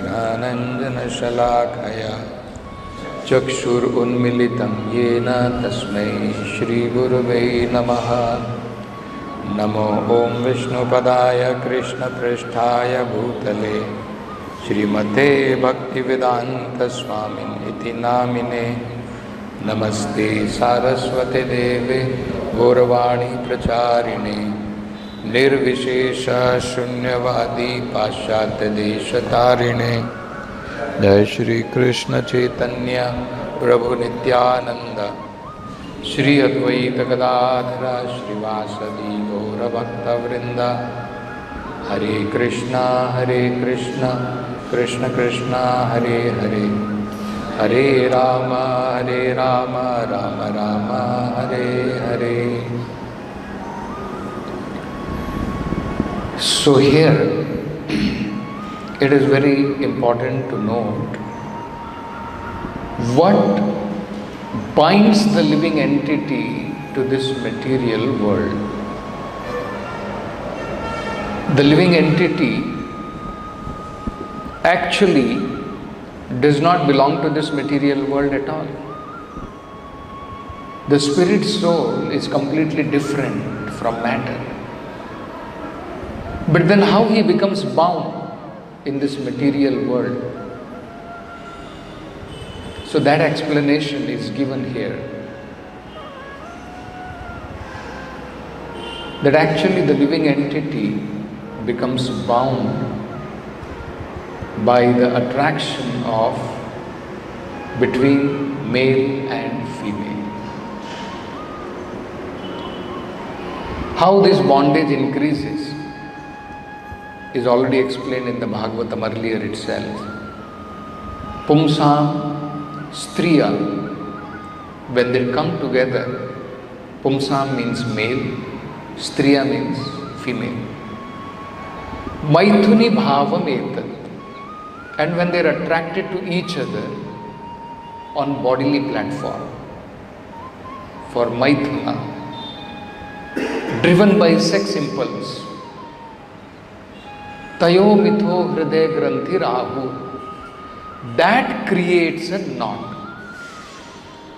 ज्ञानञ्जनशलाकया चक्षुरुन्मिलितं येन तस्मै श्रीगुरुवे नमः। नमो ॐ विष्णुपदाय कृष्णपृष्ठाय भूतले श्रीमते भक्तिवेदान्तस्वामिनिति नामिने। नमस्ते सारस्वते देवे गौरवाणी प्रचारिणे निर्विशेष शून्यवादी पाश्चात्य देशतारिणे। जय श्री कृष्ण चैतन्य प्रभु नित्यानंद श्री अद्वैत गदाधर श्रीवासदि गौरभक्तवृंद। हरे कृष्णा कृष्ण कृष्णा हरे हरे, हरे Ram Ram Ram Hare Hare. So here it is very important to note what binds the living entity to this material world. The living entity actually does not belong to this material world at all. The spirit soul is completely different from matter. But then how he becomes bound in this material world? So that explanation is given here. That actually the living entity becomes bound by the attraction of between male and female. How this bondage increases is already explained in the Bhagavatam earlier itself. Pumsam Striya, when they come together, Pumsam means male, Striya means female. Maithuni bhavam etat, and when they are attracted to each other on bodily platform for Maithuna, driven by sex impulse, Tayo mitho hriday granthi rahu, that creates a knot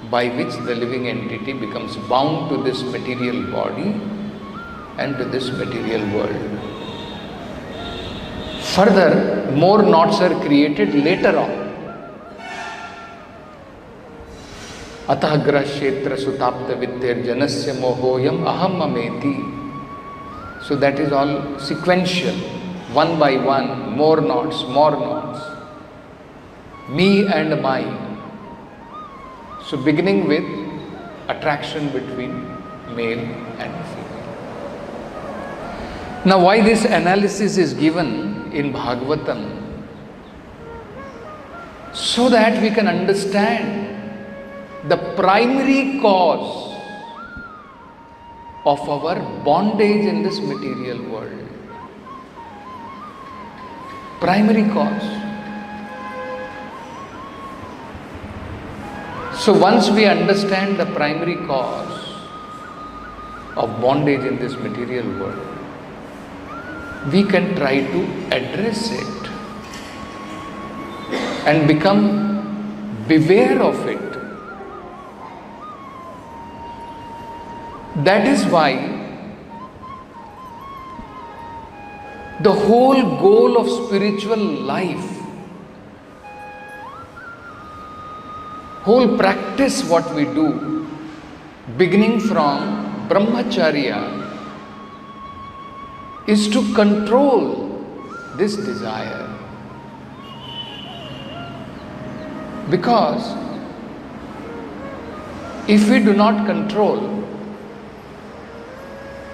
by which the living entity becomes bound to this material body and to this material world. Further, more knots are created later on. Atah grahshetra sutapta vidyar janasya mohoyam aham mameti. So that is all sequential. One by one, more knots, me and mine. So beginning with attraction between male and female. Now why this analysis is given in Bhagavatam? So that we can understand the primary cause of our bondage in this material world. Primary cause. So once we understand the primary cause of bondage in this material world, we can try to address it and become beware of it. That is why the whole goal of spiritual life, whole practice what we do, beginning from brahmacharya, is to control this desire. Because if we do not control,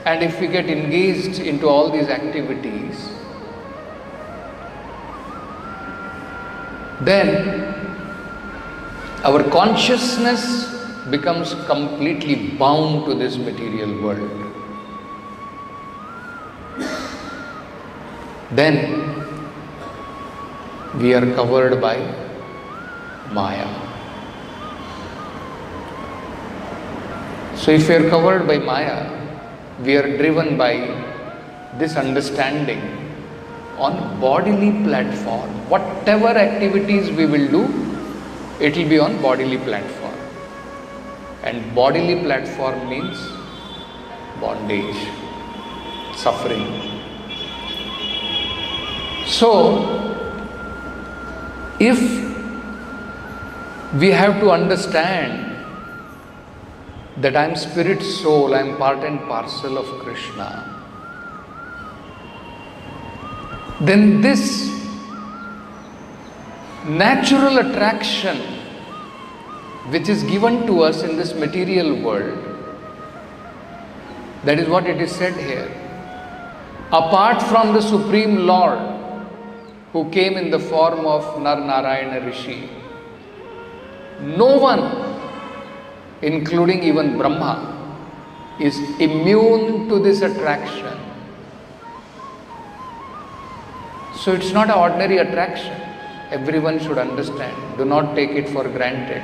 and if we get engaged into all these activities, then our consciousness becomes completely bound to this material world. Then we are covered by Maya. So if we are covered by Maya, we are driven by this understanding on bodily platform. Whatever activities we will do, it will be on bodily platform. And bodily platform means bondage, suffering. So, if we have to understand that I am spirit soul, I am part and parcel of Krishna, then this natural attraction which is given to us in this material world, that is what it is said here. Apart from the Supreme Lord who came in the form of Nar Narayana Rishi, no one, including even Brahma, is immune to this attraction. So it's not an ordinary attraction. Everyone should understand. Do not take it for granted.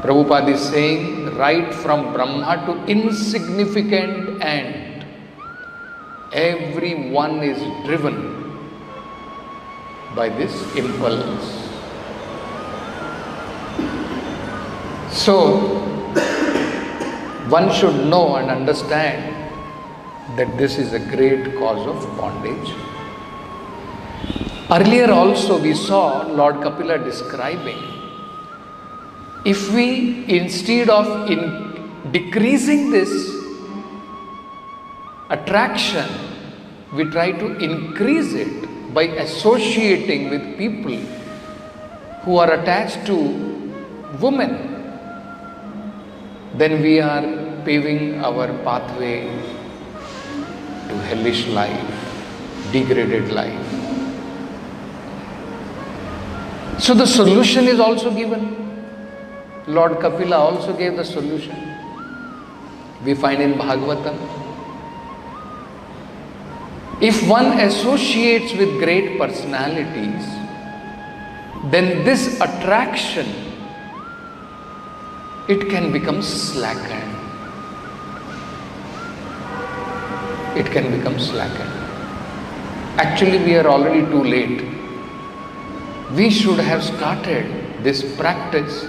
Prabhupada is saying, right from Brahma to insignificant ant, everyone is driven by this impulse. So, one should know and understand that this is a great cause of bondage. Earlier also we saw Lord Kapila describing, if we, instead of decreasing this attraction, we try to increase it by associating with people who are attached to women, then we are paving our pathway to hellish life, degraded life. So the solution is also given. Lord Kapila also gave the solution. We find in Bhagavatam. If one associates with great personalities, then this attraction, it can become slackened. It can become slackened. Actually, we are already too late. We should have started this practice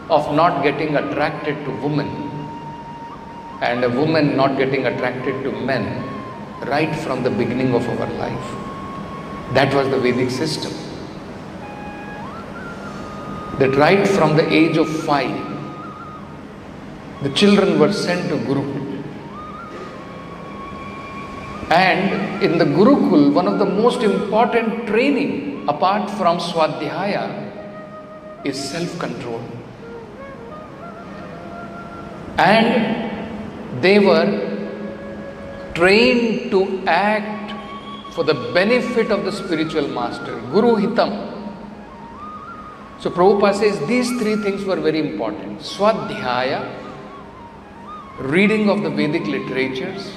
of not getting attracted to women and a woman not getting attracted to men right from the beginning of our life. That was the Vedic system. That right from the age of 5, the children were sent to Gurukul. And in the Gurukul, one of the most important training apart from Swadhyaya is self-control. And they were trained to act for the benefit of the spiritual master, Guru Hitam. So Prabhupada says these 3 things were very important. Swadhyaya, reading of the Vedic literatures.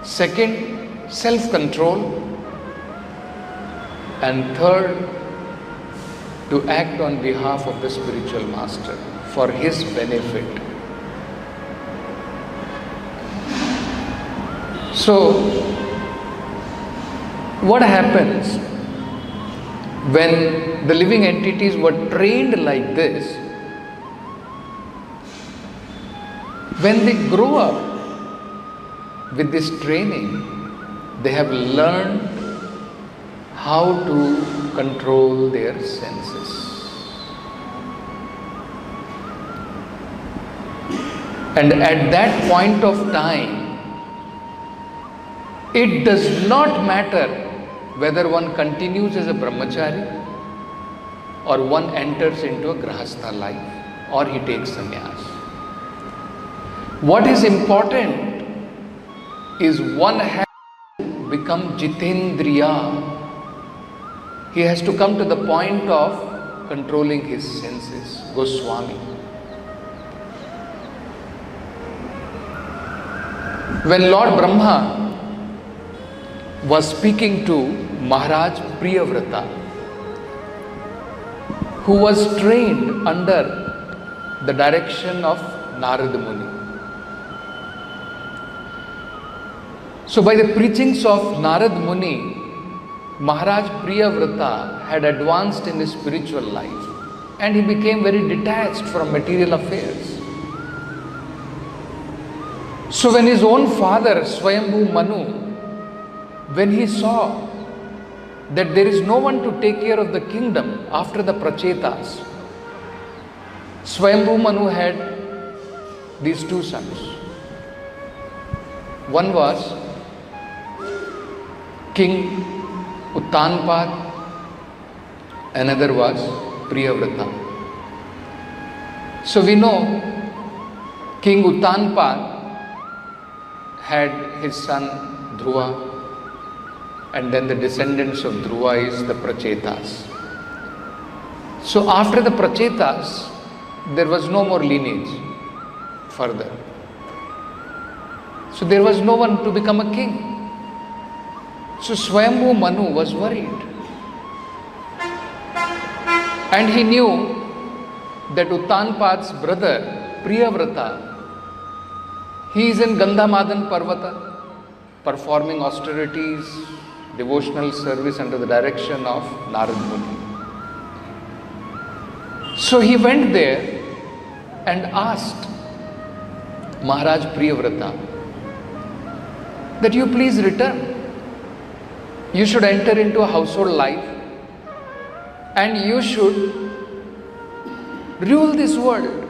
Second, self-control. And third, to act on behalf of the spiritual master for his benefit. So, what happens when the living entities were trained like this? When they grow up with this training, they have learned how to control their senses. And at that point of time, it does not matter whether one continues as a brahmachari or one enters into a grahastha life or he takes sannyas. What is important is one has to become jitendriya. He has to come to the point of controlling his senses, Goswami. When Lord Brahma was speaking to Maharaj Priyavrata, who was trained under the direction of Narada Muni. So by the preachings of Narad Muni, Maharaj Priyavrata had advanced in his spiritual life and he became very detached from material affairs. So when his own father, Swayambhu Manu, when he saw that there is no one to take care of the kingdom after the Prachetas, Swayambhu Manu had these two sons. One was King Uttanpad, another was Priyavrata. So we know King Uttanpad had his son Dhruva, and then the descendants of Dhruva is the Prachetas. So after the Prachetas, there was no more lineage further. So there was no one to become a king. So Swayambhu Manu was worried. And he knew that Uttanpad's brother, Priyavrata, he is in Gandhamadan Parvata, performing austerities, devotional service under the direction of Narad Muni. So he went there and asked Maharaj Priyavrata that you please return. You should enter into a household life and you should rule this world.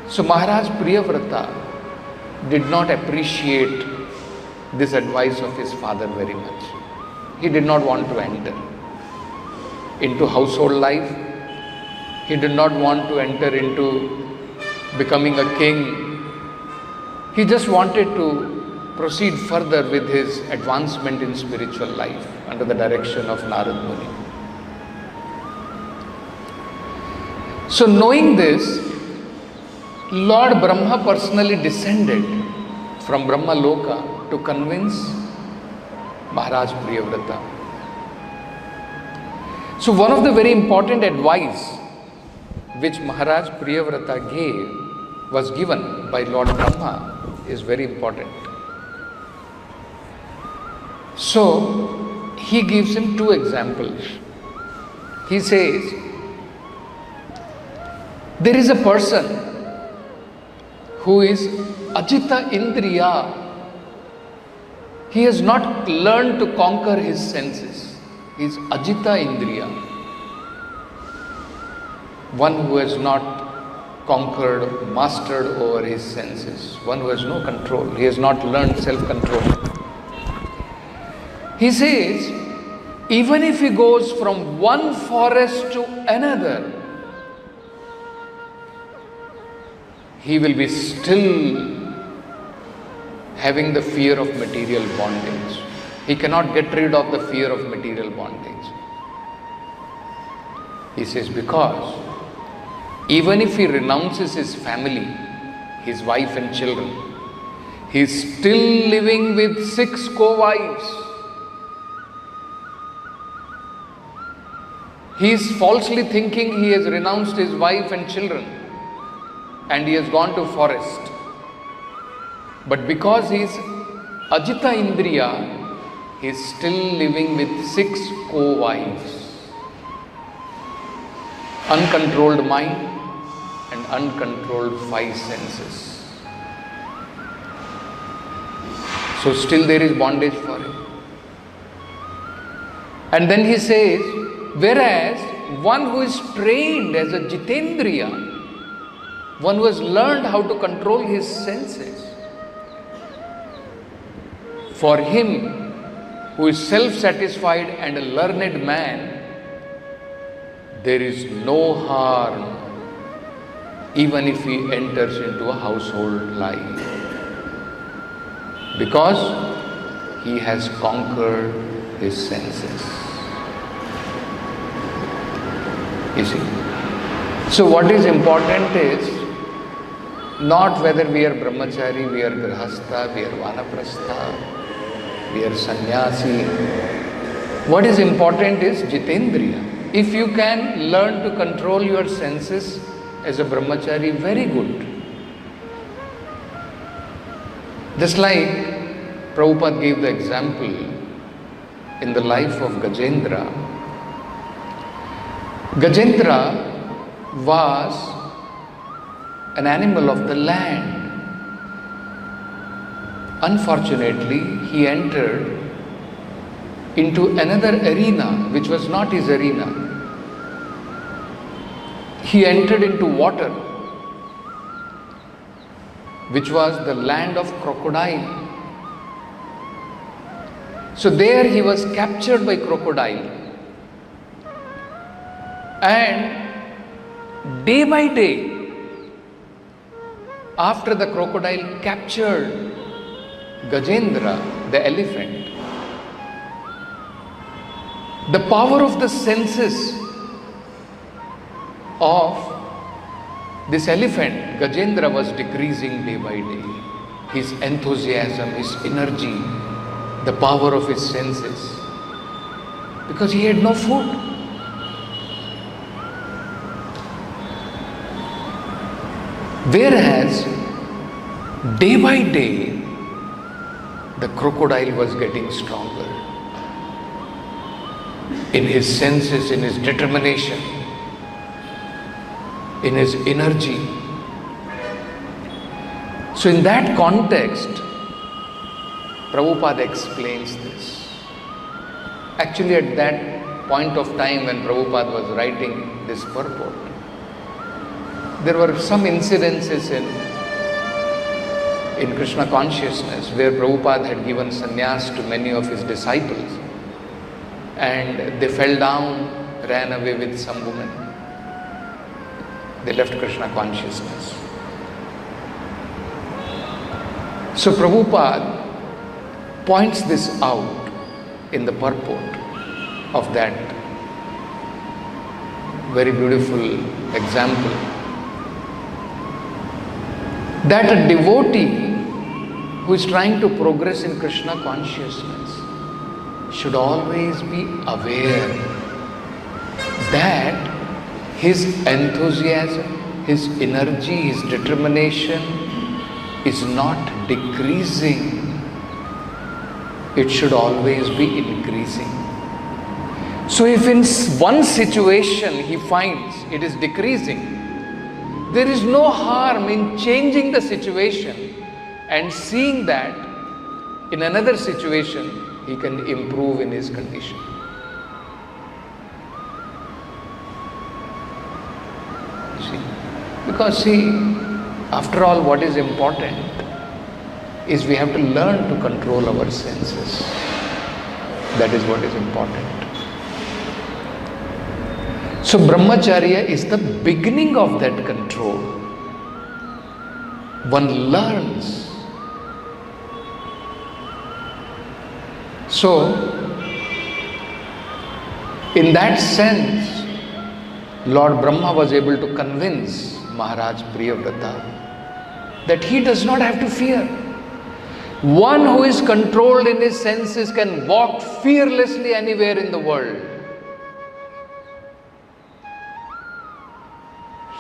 So Maharaj Priyavrata did not appreciate this advice of his father very much. He did not want to enter into household life. He did not want to enter into becoming a king. He just wanted to proceed further with his advancement in spiritual life under the direction of Narad Muni. So knowing this, Lord Brahma personally descended from Brahma Loka to convince Maharaj Priyavrata. So one of the very important advice which Maharaj Priyavrata was given by Lord Brahma is very important. So he gives him two examples. He says, there is a person who is Ajita Indriya. He has not learned to conquer his senses. He is Ajita Indriya. One who has not conquered, mastered over his senses. One who has no control. He has not learned self-control. He says, even if he goes from one forest to another, he will be still having the fear of material bondage. He cannot get rid of the fear of material bondage. He says, because even if he renounces his family, his wife and children, he is still living with 6 co-wives. He is falsely thinking he has renounced his wife and children and he has gone to forest. But because he is Ajita Indriya, he is still living with 6 co-wives. Uncontrolled mind and uncontrolled 5 senses. So still there is bondage for him. And then he says, whereas one who is trained as a Jitendriya, one who has learned how to control his senses, for him who is self-satisfied and a learned man, there is no harm even if he enters into a household life, because he has conquered his senses. You see? So what is important is not whether we are brahmachari, we are grahastha, we are vanaprastha, we are sannyasi. What is important is jitendriya. If you can learn to control your senses as a brahmachari, very good. Just like Prabhupada gave the example in the life of Gajendra. Gajendra was an animal of the land. Unfortunately, he entered into another arena which was not his arena. He entered into water, which was the land of crocodile. So there he was captured by crocodile, and day by day, after the crocodile captured Gajendra, the elephant, the power of the senses of this elephant, Gajendra, was decreasing day by day. His enthusiasm, his energy, the power of his senses, because he had no food. Whereas day by day the crocodile was getting stronger in his senses, in his determination, in his energy. So in that context, Prabhupada explains this. Actually, at that point of time when Prabhupada was writing this purport, there were some incidences in Krishna consciousness where Prabhupada had given sannyas to many of his disciples, and they fell down, ran away with some woman. They left Krishna consciousness. So Prabhupada points this out in the purport of that very beautiful example, that a devotee who is trying to progress in Krishna consciousness should always be aware that his enthusiasm, his energy, his determination is not decreasing. It should always be increasing. So if in one situation he finds it is decreasing, there is no harm in changing the situation and seeing that in another situation he can improve in his condition. Because after all, what is important is we have to learn to control our senses. That is what is important. So brahmacharya is the beginning of that control. One learns. So, in that sense, Lord Brahma was able to convince Maharaj Priyavrata that he does not have to fear. One who is controlled in his senses can walk fearlessly anywhere in the world.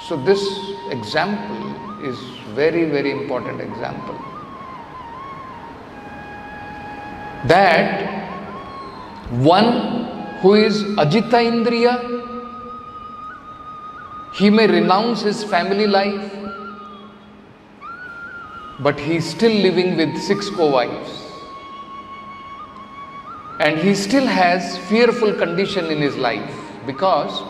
So this example is very, very important example. That one who is Ajita Indriya, he may renounce his family life, but he is still living with 6 co-wives. And he still has fearful condition in his life, because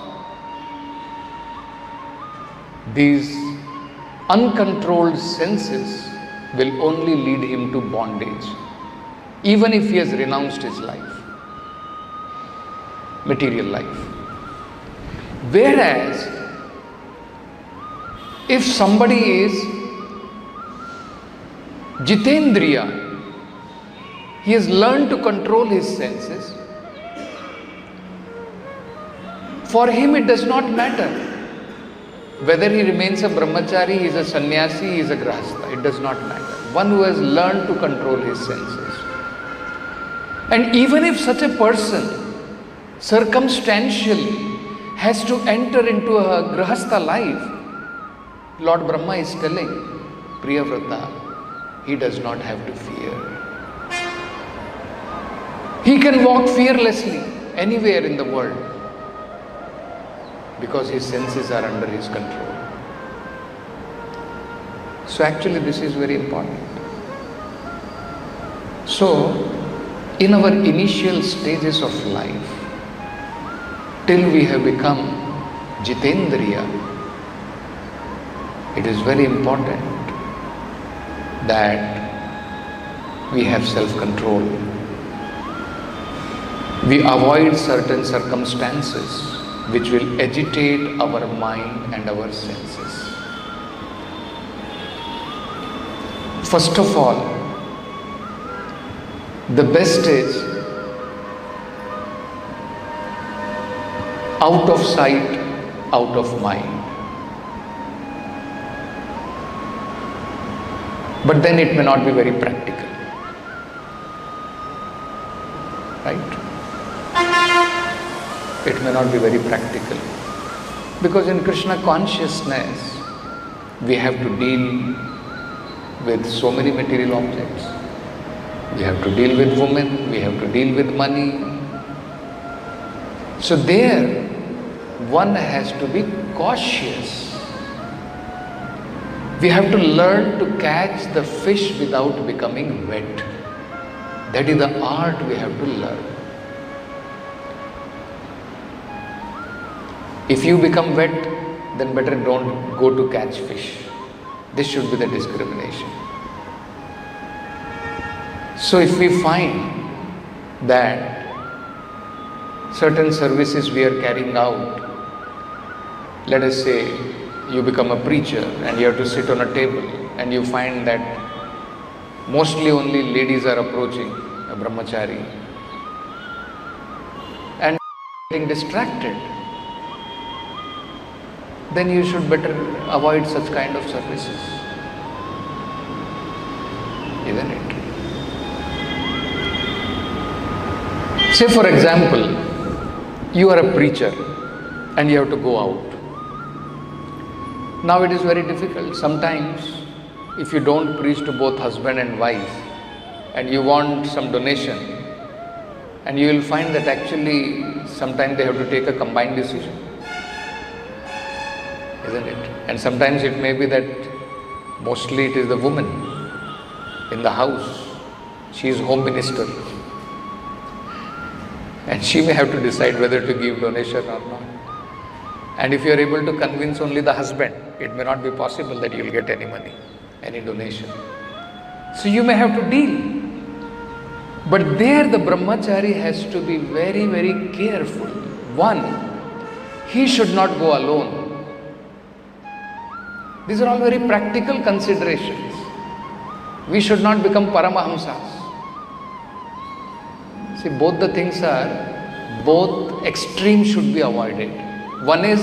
these uncontrolled senses will only lead him to bondage, even if he has renounced his life, material life. Whereas, if somebody is Jitendriya, he has learned to control his senses, for him it does not matter whether he remains a brahmachari, he is a sannyasi, he is a grahastha, it does not matter. One who has learned to control his senses. And even if such a person circumstantially has to enter into a grahastha life, Lord Brahma is telling Priyavrata he does not have to fear. He can walk fearlessly anywhere in the world because his senses are under his control. So actually this is very important. So in our initial stages of life, till we have become Jitendriya, it is very important that we have self-control. We avoid certain circumstances which will agitate our mind and our senses. First of all, the best is out of sight, out of mind. But then it may not be very practical. Right? It may not be very practical. Because in Krishna consciousness, we have to deal with so many material objects. We have to deal with women, we have to deal with money. So there, one has to be cautious. We have to learn to catch the fish without becoming wet. That is the art we have to learn. If you become wet, then better don't go to catch fish. This should be the discrimination. So if we find that certain services we are carrying out, let us say you become a preacher and you have to sit on a table and you find that mostly only ladies are approaching a brahmachari and getting distracted, then you should better avoid such kind of services, isn't it? Say for example, you are a preacher and you have to go out. Now it is very difficult. Sometimes if you don't preach to both husband and wife and you want some donation, and you will find that actually sometimes they have to take a combined decision, isn't it? And sometimes it may be that mostly it is the woman in the house. She is home minister and she may have to decide whether to give donation or not. And if you are able to convince only the husband, it may not be possible that you will get any money, any donation. So you may have to deal. But there the brahmachari has to be very, very careful. One, he should not go alone. These are all very practical considerations. We should not become paramahamsas. See, both the things are, both extremes should be avoided. One is,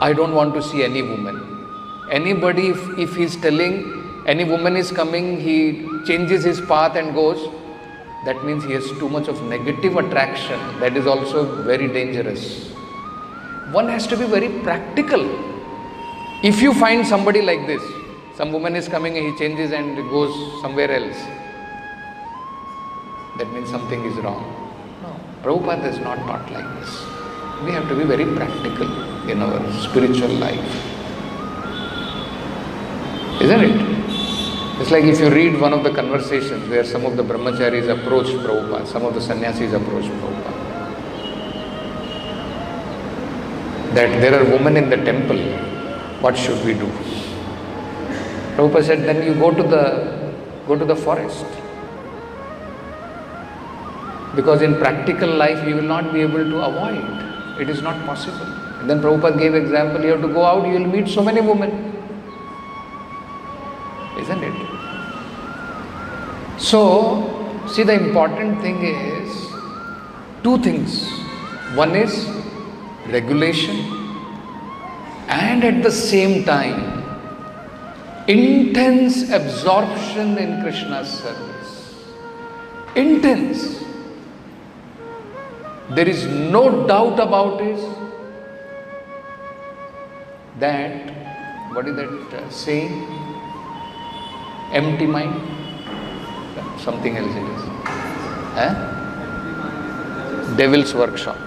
I don't want to see any woman. Anybody, if he is telling any woman is coming, he changes his path and goes, that means he has too much of negative attraction. That is also very dangerous. One has to be very practical. If you find somebody like this, some woman is coming and he changes and goes somewhere else, that means something is wrong. No, Prabhupada is not taught like this. We have to be very practical in our spiritual life. Isn't it? It's like if you read one of the conversations where some of the brahmacharis approached Prabhupada, some of the sannyasis approached Prabhupada, that there are women in the temple, what should we do? Prabhupada said, then you go to the forest. Because in practical life you will not be able to avoid. It is not possible. And then Prabhupada gave example, you have to go out, you will meet so many women. Isn't it? So, see, the important thing is two things. One is regulation and at the same time intense absorption in Krishna's service. Intense. There is no doubt about it that, what is that saying? Empty mind? Something else it is. Devil's workshop.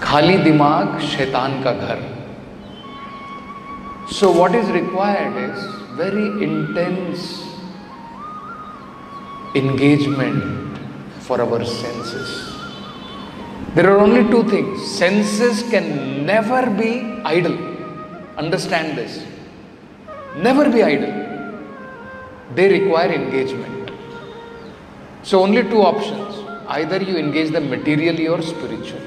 Khali dimag, shaitan ka ghar. So what is required is very intense engagement for our senses. There are only two things. Senses can never be idle. Understand this. Never be idle. They require engagement. So only two options. Either you engage them materially or spiritually.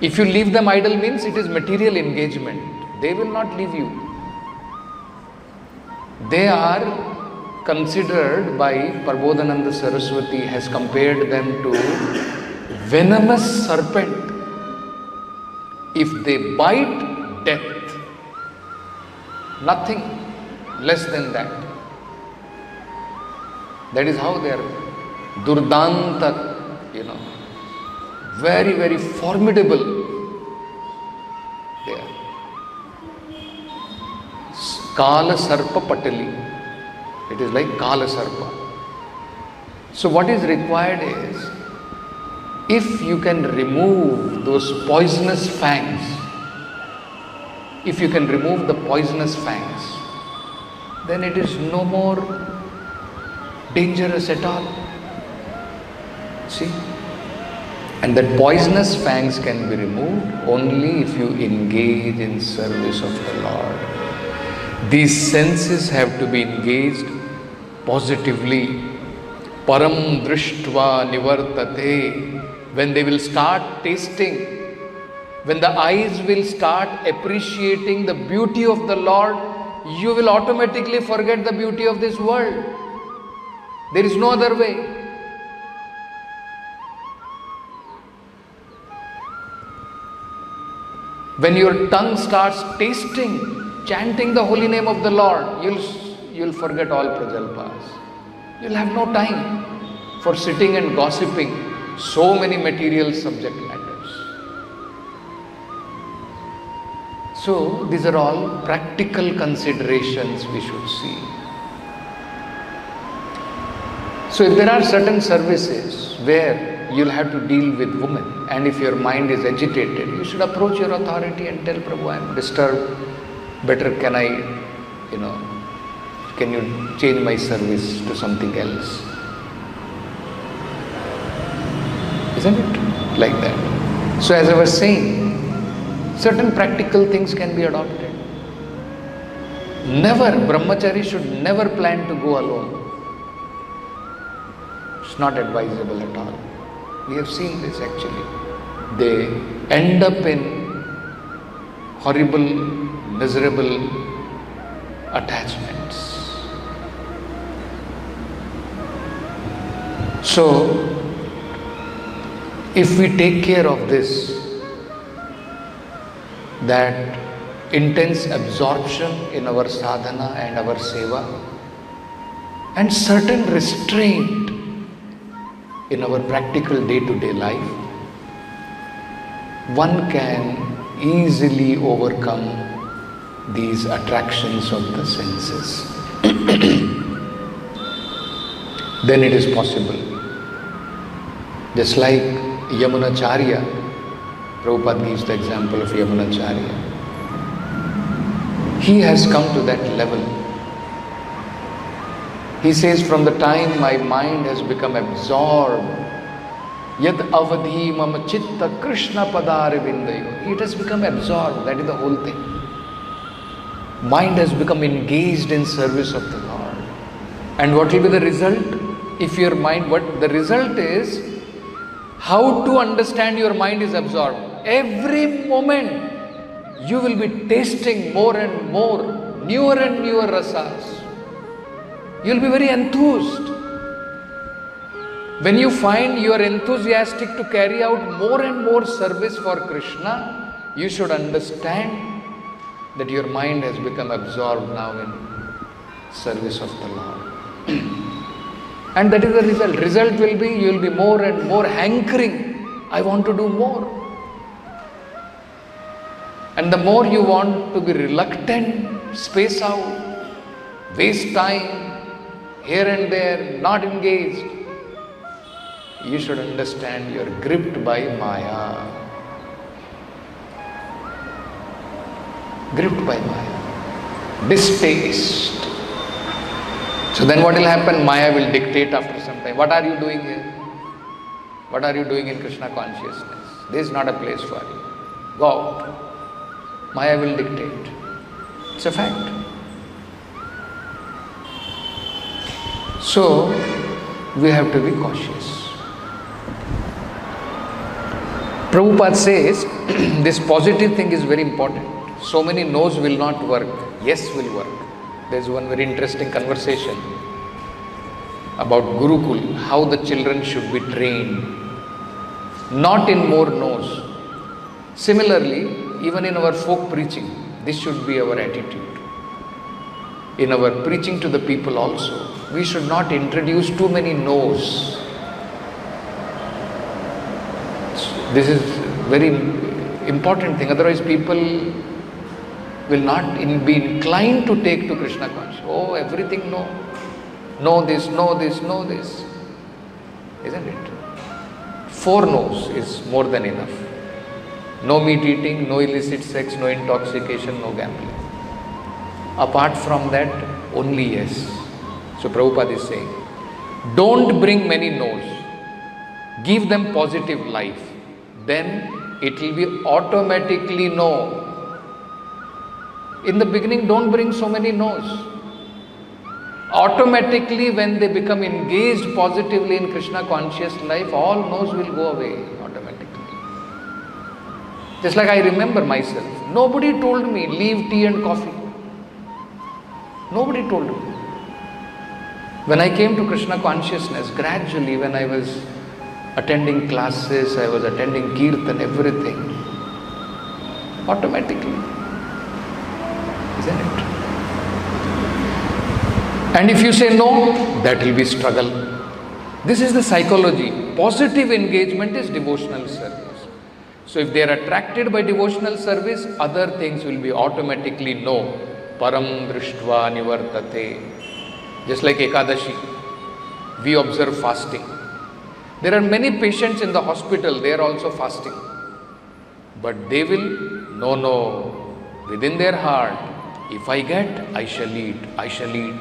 If you leave them idle means it is material engagement. They will not leave you. They are considered by Prabodhananda Saraswati has compared them to venomous serpent. If they bite, death. Nothing less than that. That is how they are durdanta, very, very formidable they are. Kala Sarpa Patali. It is like Kala Sarpa. So what is required is, if you can remove those poisonous fangs, if you can remove the poisonous fangs, then it is no more dangerous at all. See? And that poisonous fangs can be removed only if you engage in service of the Lord. These senses have to be engaged positively. Param drishtva nivartate. When they will start tasting, when the eyes will start appreciating the beauty of the Lord, you will automatically forget the beauty of this world. There is no other way. When your tongue starts tasting, chanting the holy name of the Lord, you'll forget all prajalpas. You'll have no time for sitting and gossiping so many material subject matters. So these are all practical considerations we should see. So if there are certain services where you'll have to deal with women, and if your mind is agitated, you should approach your authority and tell Prabhu, I am disturbed. Better can you change my service to something else? Isn't it? Like that. So as I was saying, certain practical things can be adopted. Never, brahmachari should never plan to go alone. It's not advisable at all. We have seen this actually. They end up in horrible, miserable attachments. So, if we take care of this, that intense absorption in our sadhana and our seva, and certain restraint in our practical day-to-day life, one can easily overcome these attractions of the senses. Then it is possible. Just like Yamunacharya, Prabhupada gives the example of Yamunacharya. He has come to that level. He says, from the time my mind has become absorbed, yad avadhi mama chitta krishna padare vindayo. It has become absorbed, that is the whole thing. Mind has become engaged in service of the Lord. And what will be the result? If your mind, what the result is, how to understand your mind is absorbed. Every moment you will be tasting more and more, newer and newer rasas. You will be very enthused. When you find you are enthusiastic to carry out more and more service for Krishna, you should understand that your mind has become absorbed now in service of the Lord. And that is the result. Result will be, you will be more and more hankering. I want to do more. And the more you want to be reluctant, space out, waste time here and there, not engaged. You should understand you are gripped by Maya. Gripped by Maya. Distaste. So then what will happen? Maya will dictate after some time. What are you doing here? What are you doing in Krishna consciousness? This is not a place for you. Go out. Maya will dictate. It's a fact. So, we have to be cautious. Prabhupada says, this positive thing is very important. So many no's will not work. Yes will work. There is one very interesting conversation about Gurukul, how the children should be trained. Not in more no's. Similarly, even in our folk preaching, this should be our attitude. In our preaching to the people also, we should not introduce too many no's. This is very important thing. Otherwise, people will not be inclined to take to Krishna consciousness. Oh, everything no. No this, no this, no this. Isn't it? 4 no's is more than enough. No meat eating, no illicit sex, no intoxication, no gambling. Apart from that, only yes. So Prabhupada is saying, don't bring many no's. Give them positive life. Then it will be automatically no. In the beginning, don't bring so many no's. Automatically, when they become engaged positively in Krishna conscious life, all no's will go away automatically. Just like I remember myself, nobody told me leave tea and coffee. Nobody told me. When I came to Krishna consciousness, gradually when I was attending classes, I was attending kirtan, everything, automatically. Isn't it? And if you say no, that will be struggle. This is the psychology. Positive engagement is devotional service. So if they are attracted by devotional service, other things will be automatically no. Param drishtva nivartate. Just like Ekadashi, we observe fasting. There are many patients in the hospital, they are also fasting. But they will, no, within their heart, if I get, I shall eat, I shall eat.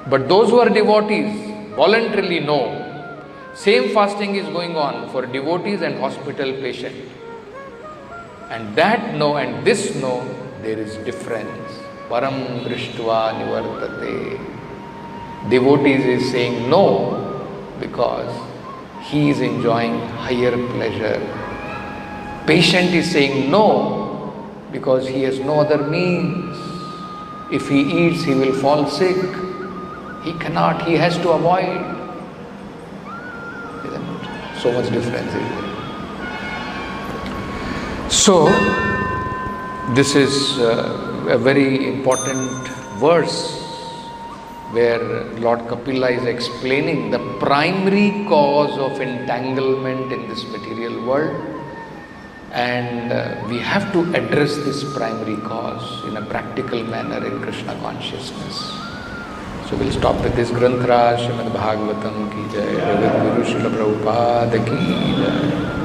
But those who are devotees, voluntarily no. Same fasting is going on for devotees and hospital patient. And that no and this no, there is difference. Param drishtva nivartate. Devotees is saying no because he is enjoying higher pleasure. Patient is saying no because he has no other means. If he eats, he will fall sick. He cannot, he has to avoid. Isn't it? So much difference is there. So, this is a very important verse where Lord Kapila is explaining the primary cause of entanglement in this material world, and we have to address this primary cause in a practical manner in Krishna consciousness. So we'll stop with this Granth Raj, Srimad Bhagavatam ki jai, Guru Srila Prabhupada ki jai.